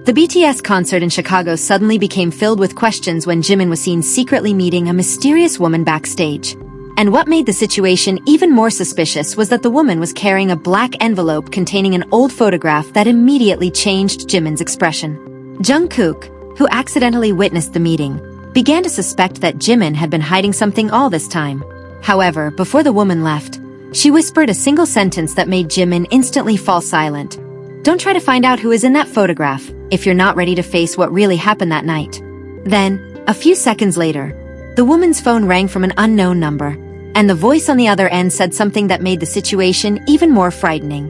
The BTS concert in Chicago suddenly became filled with questions when Jimin was seen secretly meeting a mysterious woman backstage. And what made the situation even more suspicious was that the woman was carrying a black envelope containing an old photograph that immediately changed Jimin's expression. Jungkook, who accidentally witnessed the meeting, began to suspect that Jimin had been hiding something all this time. However, before the woman left, she whispered a single sentence that made Jimin instantly fall silent. "Don't try to find out who is in that photograph if you're not ready to face what really happened that night." Then, a few seconds later, the woman's phone rang from an unknown number, and the voice on the other end said something that made the situation even more frightening.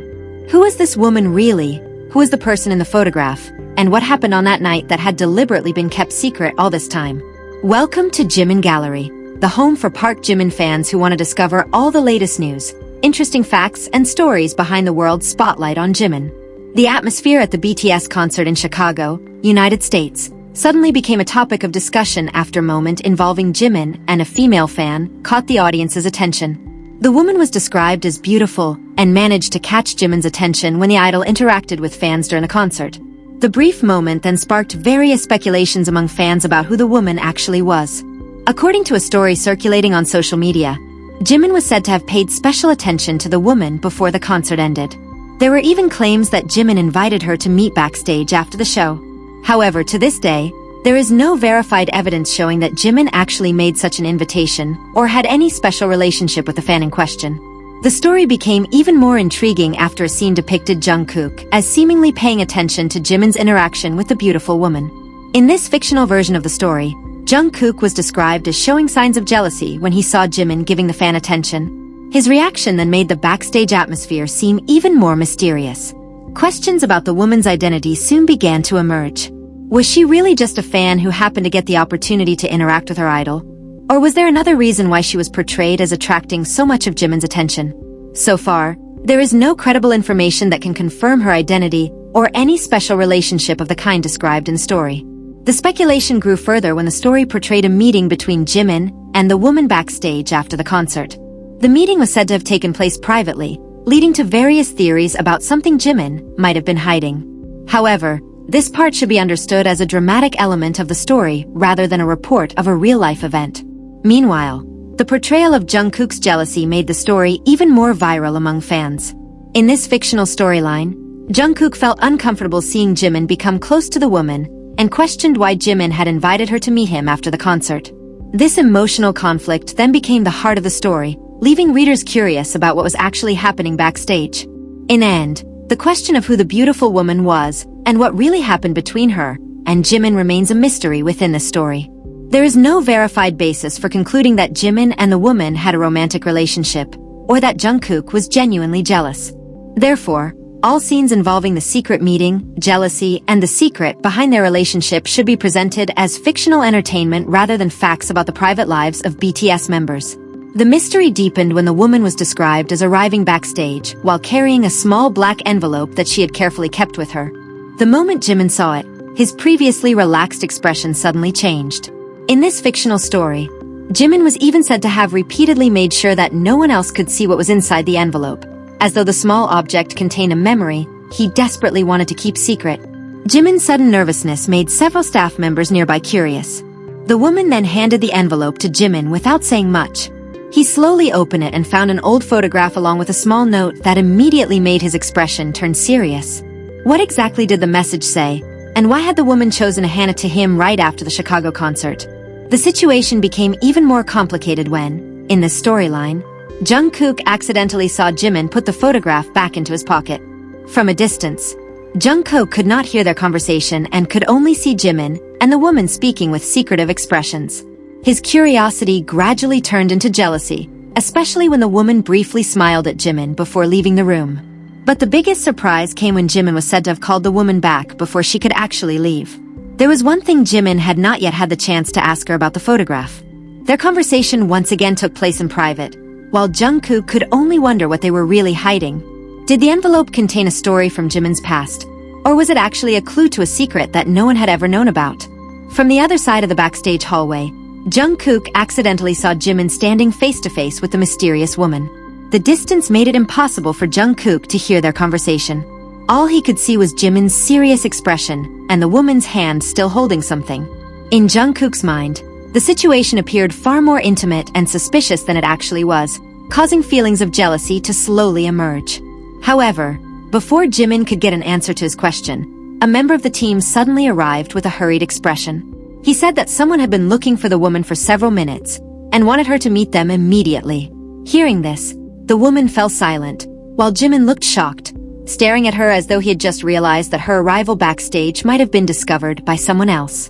Who was this woman really? Who was the person in the photograph? And what happened on that night that had deliberately been kept secret all this time? Welcome to Jimin Gallery, the home for Park Jimin fans who want to discover all the latest news, interesting facts, and stories behind the world's spotlight on Jimin. The atmosphere at the BTS concert in Chicago, United States, suddenly became a topic of discussion after a moment involving Jimin and a female fan caught the audience's attention. The woman was described as beautiful and managed to catch Jimin's attention when the idol interacted with fans during the concert. The brief moment then sparked various speculations among fans about who the woman actually was. According to a story circulating on social media, Jimin was said to have paid special attention to the woman before the concert ended. There were even claims that Jimin invited her to meet backstage after the show. However, to this day, there is no verified evidence showing that Jimin actually made such an invitation or had any special relationship with the fan in question. The story became even more intriguing after a scene depicted Jungkook as seemingly paying attention to Jimin's interaction with the beautiful woman. In this fictional version of the story, Jungkook was described as showing signs of jealousy when he saw Jimin giving the fan attention. His reaction then made the backstage atmosphere seem even more mysterious. Questions about the woman's identity soon began to emerge. Was she really just a fan who happened to get the opportunity to interact with her idol? Or was there another reason why she was portrayed as attracting so much of Jimin's attention? So far, there is no credible information that can confirm her identity or any special relationship of the kind described in the story. The speculation grew further when the story portrayed a meeting between Jimin and the woman backstage after the concert. The meeting was said to have taken place privately, leading to various theories about something Jimin might have been hiding. However, this part should be understood as a dramatic element of the story rather than a report of a real-life event. Meanwhile, the portrayal of Jungkook's jealousy made the story even more viral among fans. In this fictional storyline, Jungkook felt uncomfortable seeing Jimin become close to the woman and questioned why Jimin had invited her to meet him after the concert. This emotional conflict then became the heart of the story, leaving readers curious about what was actually happening backstage. In the end, the question of who the beautiful woman was and what really happened between her and Jimin remains a mystery within the story. There is no verified basis for concluding that Jimin and the woman had a romantic relationship, or that Jungkook was genuinely jealous. Therefore, all scenes involving the secret meeting, jealousy, and the secret behind their relationship should be presented as fictional entertainment rather than facts about the private lives of BTS members. The mystery deepened when the woman was described as arriving backstage while carrying a small black envelope that she had carefully kept with her. The moment Jimin saw it, his previously relaxed expression suddenly changed. In this fictional story, Jimin was even said to have repeatedly made sure that no one else could see what was inside the envelope, as though the small object contained a memory he desperately wanted to keep secret. Jimin's sudden nervousness made several staff members nearby curious. The woman then handed the envelope to Jimin without saying much. He slowly opened it and found an old photograph along with a small note that immediately made his expression turn serious. What exactly did the message say, and why had the woman chosen to hand it to him right after the Chicago concert? The situation became even more complicated when, in this storyline, Jungkook accidentally saw Jimin put the photograph back into his pocket. From a distance, Jungkook could not hear their conversation and could only see Jimin and the woman speaking with secretive expressions. His curiosity gradually turned into jealousy, especially when the woman briefly smiled at Jimin before leaving the room. But the biggest surprise came when Jimin was said to have called the woman back before she could actually leave. There was one thing Jimin had not yet had the chance to ask her about the photograph. Their conversation once again took place in private, while Jungkook could only wonder what they were really hiding. Did the envelope contain a story from Jimin's past, or was it actually a clue to a secret that no one had ever known about? From the other side of the backstage hallway, Jungkook accidentally saw Jimin standing face-to-face with the mysterious woman. The distance made it impossible for Jungkook to hear their conversation. All he could see was Jimin's serious expression and the woman's hand still holding something. In Jungkook's mind, the situation appeared far more intimate and suspicious than it actually was, causing feelings of jealousy to slowly emerge. However, before Jimin could get an answer to his question, a member of the team suddenly arrived with a hurried expression. He said that someone had been looking for the woman for several minutes and wanted her to meet them immediately. Hearing this, the woman fell silent, while Jimin looked shocked, staring at her as though he had just realized that her arrival backstage might have been discovered by someone else.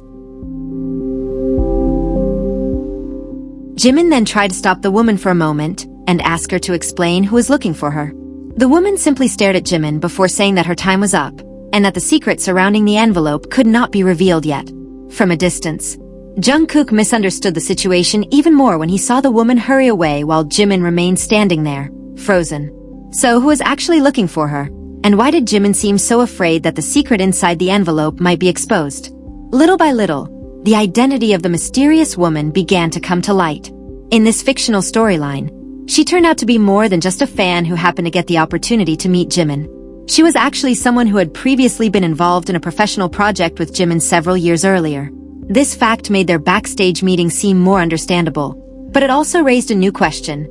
Jimin then tried to stop the woman for a moment and ask her to explain who was looking for her. The woman simply stared at Jimin before saying that her time was up, and that the secret surrounding the envelope could not be revealed yet. From a distance, Jungkook misunderstood the situation even more when he saw the woman hurry away while Jimin remained standing there, frozen. So who was actually looking for her? And why did Jimin seem so afraid that the secret inside the envelope might be exposed? Little by little, the identity of the mysterious woman began to come to light. In this fictional storyline, she turned out to be more than just a fan who happened to get the opportunity to meet Jimin. She was actually someone who had previously been involved in a professional project with Jimin several years earlier. This fact made their backstage meeting seem more understandable, but it also raised a new question.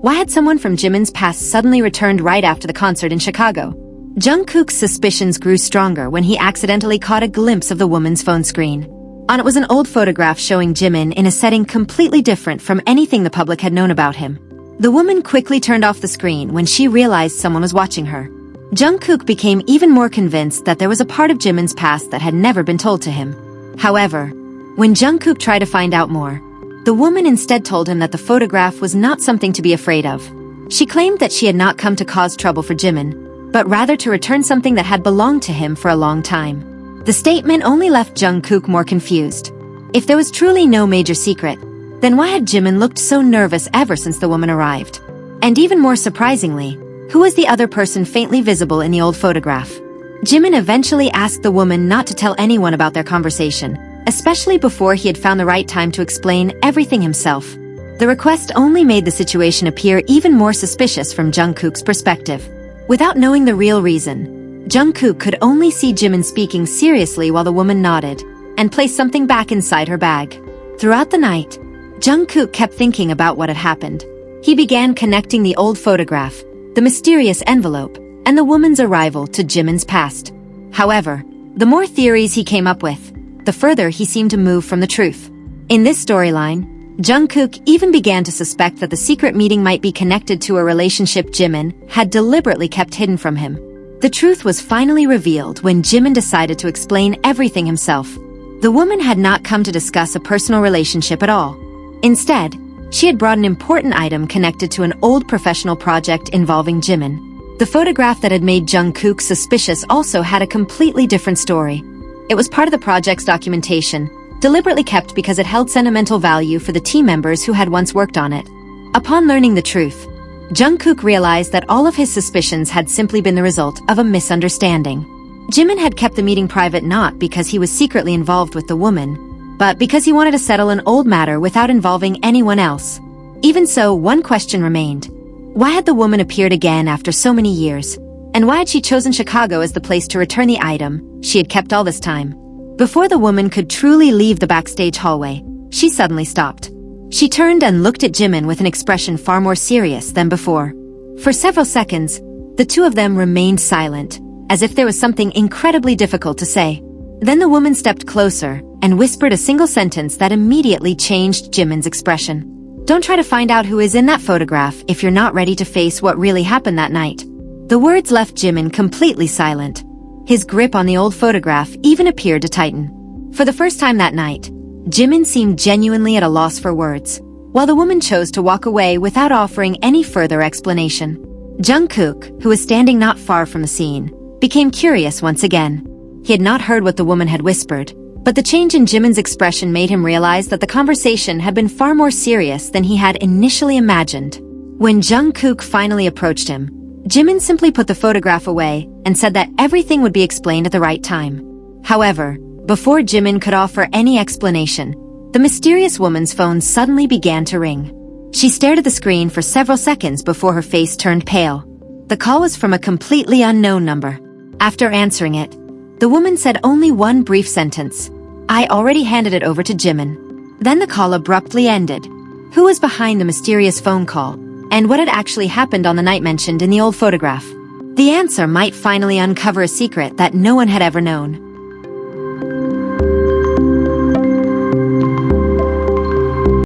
Why had someone from Jimin's past suddenly returned right after the concert in Chicago? Jungkook's suspicions grew stronger when he accidentally caught a glimpse of the woman's phone screen. On it was an old photograph showing Jimin in a setting completely different from anything the public had known about him. The woman quickly turned off the screen when she realized someone was watching her. Jungkook became even more convinced that there was a part of Jimin's past that had never been told to him. However, when Jungkook tried to find out more, the woman instead told him that the photograph was not something to be afraid of. She claimed that she had not come to cause trouble for Jimin, but rather to return something that had belonged to him for a long time. The statement only left Jungkook more confused. If there was truly no major secret, then why had Jimin looked so nervous ever since the woman arrived? And even more surprisingly, who was the other person faintly visible in the old photograph? Jimin eventually asked the woman not to tell anyone about their conversation, especially before he had found the right time to explain everything himself. The request only made the situation appear even more suspicious from Jungkook's perspective. Without knowing the real reason, Jungkook could only see Jimin speaking seriously while the woman nodded and placed something back inside her bag. Throughout the night, Jungkook kept thinking about what had happened. He began connecting the old photograph, the mysterious envelope, and the woman's arrival to Jimin's past. However, the more theories he came up with, the further he seemed to move from the truth. In this storyline, Jungkook even began to suspect that the secret meeting might be connected to a relationship Jimin had deliberately kept hidden from him. The truth was finally revealed when Jimin decided to explain everything himself. The woman had not come to discuss a personal relationship at all. Instead, she had brought an important item connected to an old professional project involving Jimin. The photograph that had made Jungkook suspicious also had a completely different story. It was part of the project's documentation, deliberately kept because it held sentimental value for the team members who had once worked on it. Upon learning the truth, Jungkook realized that all of his suspicions had simply been the result of a misunderstanding. Jimin had kept the meeting private not because he was secretly involved with the woman, but because he wanted to settle an old matter without involving anyone else. Even so, one question remained. Why had the woman appeared again after so many years? And why had she chosen Chicago as the place to return the item she had kept all this time? Before the woman could truly leave the backstage hallway, she suddenly stopped. She turned and looked at Jimin with an expression far more serious than before. For several seconds, the two of them remained silent, as if there was something incredibly difficult to say. Then the woman stepped closer and whispered a single sentence that immediately changed Jimin's expression. Don't try to find out who is in that photograph if you're not ready to face what really happened that night. The words left Jimin completely silent. His grip on the old photograph even appeared to tighten. For the first time that night, Jimin seemed genuinely at a loss for words, while the woman chose to walk away without offering any further explanation. Jungkook, who was standing not far from the scene, became curious once again. He had not heard what the woman had whispered, but the change in Jimin's expression made him realize that the conversation had been far more serious than he had initially imagined. When Jungkook finally approached him, Jimin simply put the photograph away and said that everything would be explained at the right time. However, before Jimin could offer any explanation, the mysterious woman's phone suddenly began to ring. She stared at the screen for several seconds before her face turned pale. The call was from a completely unknown number. After answering it, The woman said only one brief sentence. "I already handed it over to Jimin." Then the call abruptly ended. Who was behind the mysterious phone call? And what had actually happened on the night mentioned in the old photograph? The answer might finally uncover a secret that no one had ever known.